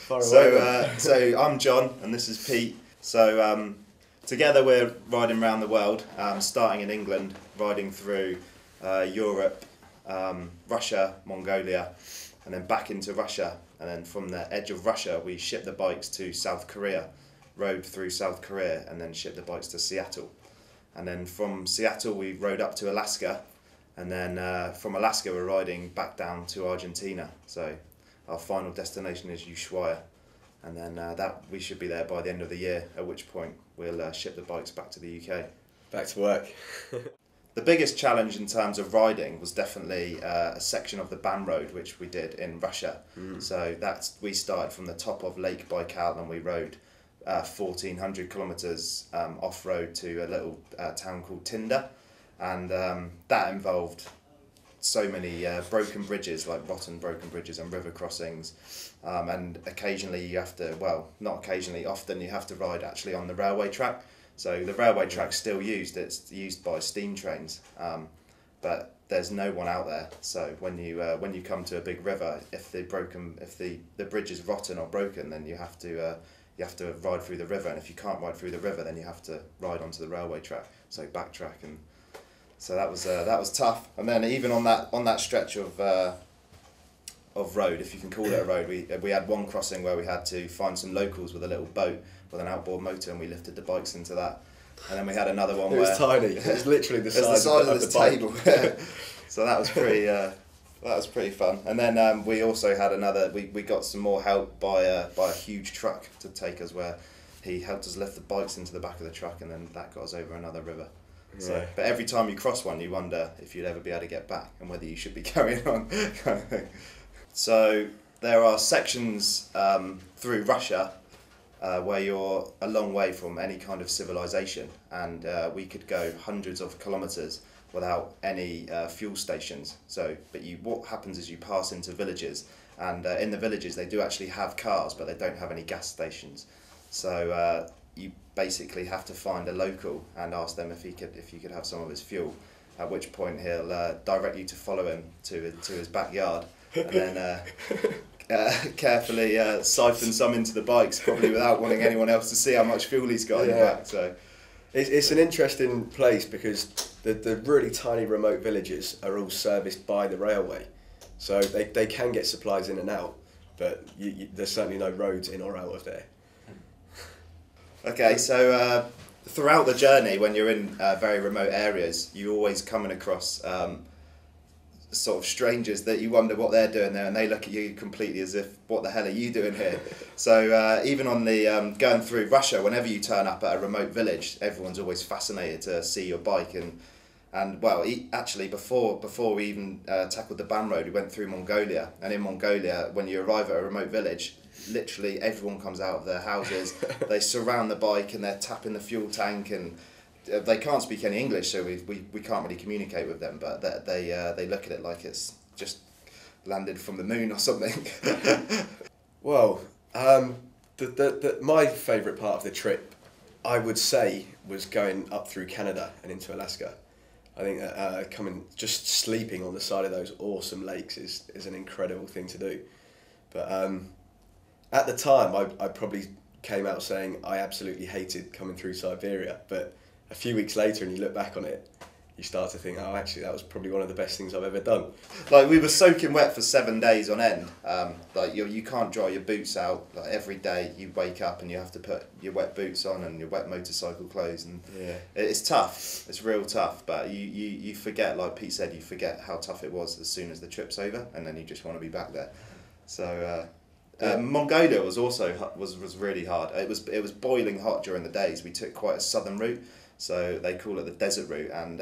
So I'm John and this is Pete. So together we're riding around the world, starting in England, riding through Europe, Russia, Mongolia, and then back into Russia. And then from the edge of Russia, we shipped the bikes to South Korea, rode through South Korea, and then shipped the bikes to Seattle. And then from Seattle, we rode up to Alaska. And then from Alaska, we're riding back down to Argentina. So our final destination is Ushuaia. And then that we should be there by the end of the year, at which point we'll ship the bikes back to the UK. Back to work. The biggest challenge in terms of riding was definitely a section of the Ban Road, which we did in Russia. So we started from the top of Lake Baikal and we rode 1,400 kilometres off-road to a little town called Tinda. And that involved so many broken bridges, like rotten broken bridges and river crossings. And occasionally you have to, well, not occasionally, often you have to ride actually on the railway track. So the railway track's still used, it's used by steam trains, but there's no one out there. So when you come to a big river, if the bridge is rotten or broken, then you have to ride through the river, and if you can't ride through the river, then you have to ride onto the railway track, so backtrack. And so that was tough. And then even on that stretch of road, if you can call it a road, we had one crossing where we had to find some locals with a little boat with an outboard motor, and we lifted the bikes into that. And then we had another one where... It was tiny. It was literally the size of this table. So that was pretty fun. And then we also had we got some more help by a huge truck to take us, where he helped us lift the bikes into the back of the truck, and then that got us over another river. So, but every time you cross one, you wonder if you'd ever be able to get back and whether you should be carrying on, kind of thing. So there are sections through Russia where you're a long way from any kind of civilization, and we could go hundreds of kilometers without any fuel stations. So, but what happens is you pass into villages, and in the villages they do actually have cars, but they don't have any gas stations. So you basically have to find a local and ask them if you could have some of his fuel. At which point he'll direct you to follow him to his backyard, and then carefully siphon some into the bikes, probably without wanting anyone else to see how much fuel he's got in the back. So it's an interesting place because the really tiny remote villages are all serviced by the railway, so they can get supplies in and out, but there's certainly no roads in or out of there. Okay, so throughout the journey, when you're in very remote areas, you're always coming across sort of strangers that you wonder what they're doing there, and they look at you completely as if, what the hell are you doing here? So even on the going through Russia, whenever you turn up at a remote village, everyone's always fascinated to see your bike. And well, actually before we even tackled the Ban Road, we went through Mongolia, and in Mongolia, when you arrive at a remote village, literally everyone comes out of their houses, they surround the bike and they're tapping the fuel tank, and they can't speak any English, so we can't really communicate with them, but they look at it like it's just landed from the moon or something. Well, my favourite part of the trip, I would say, was going up through Canada and into Alaska. I think that just sleeping on the side of those awesome lakes is an incredible thing to do. But at the time, I probably came out saying I absolutely hated coming through Siberia, but a few weeks later, and you look back on it, you start to think, oh, actually, that was probably one of the best things I've ever done. Like, we were soaking wet for 7 days on end. Like, you can't dry your boots out. Like, every day you wake up and you have to put your wet boots on and your wet motorcycle clothes, and it's tough. It's real tough, but you forget, like Pete said, you forget how tough it was as soon as the trip's over, and then you just want to be back there. So Mongolia was also was really hard. It was boiling hot during the days. We took quite a southern route, so they call it the desert route, and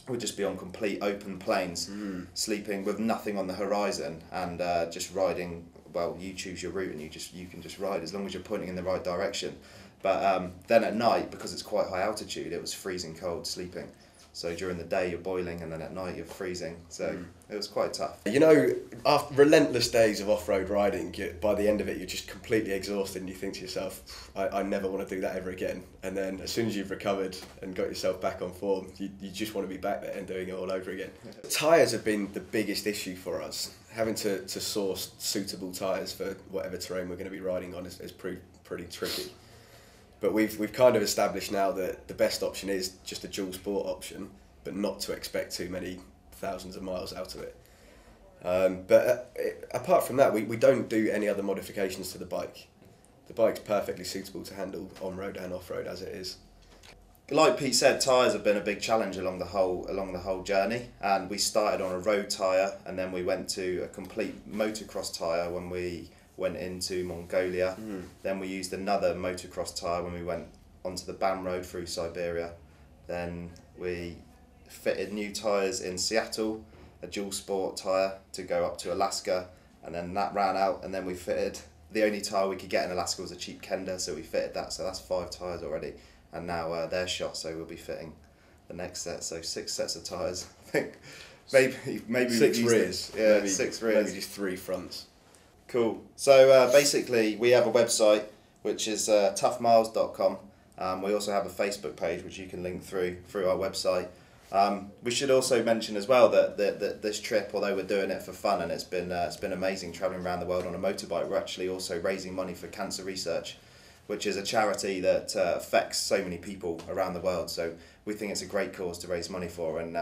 we'd just be on complete open plains, sleeping with nothing on the horizon, and just riding. Well, you choose your route, and you can just ride as long as you're pointing in the right direction. But then at night, because it's quite high altitude, it was freezing cold sleeping. So during the day you're boiling, and then at night you're freezing. So it was quite tough. You know, after relentless days of off-road riding, by the end of it you're just completely exhausted, and you think to yourself, I never want to do that ever again. And then as soon as you've recovered and got yourself back on form, you just want to be back there and doing it all over again. Tyres have been the biggest issue for us. Having to source suitable tyres for whatever terrain we're going to be riding on has proved pretty tricky. But we've kind of established now that the best option is just a dual sport option, but not to expect too many thousands of miles out of it. But apart from that, we don't do any other modifications to the bike. The bike's perfectly suitable to handle on-road and off-road as it is. Like Pete said, tyres have been a big challenge along the whole journey, and we started on a road tyre, and then we went to a complete motocross tyre when we went into Mongolia. Then we used another motocross tyre when we went onto the BAM road through Siberia. Then we fitted new tyres in Seattle, a dual sport tyre to go up to Alaska, and then that ran out, and then we fitted, the only tyre we could get in Alaska was a cheap Kenda, so we fitted that, so that's 5 tyres already, and now they're shot, so we'll be fitting the next set, so 6 sets of tyres. I think maybe 6 rears. Yeah, maybe, 6 rears. Maybe just 3 fronts. Cool. So basically we have a website which is toughmiles.com. We also have a Facebook page which you can link through our website. We should also mention as well that this trip, although we're doing it for fun and it's been amazing travelling around the world on a motorbike, we're actually also raising money for cancer research, which is a charity that affects so many people around the world. So we think it's a great cause to raise money for, and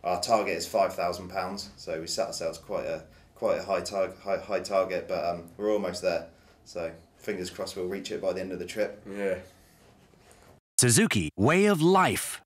our target is £5,000. So we set ourselves quite a high target, but we're almost there. So fingers crossed we'll reach it by the end of the trip. Yeah. Suzuki, way of life.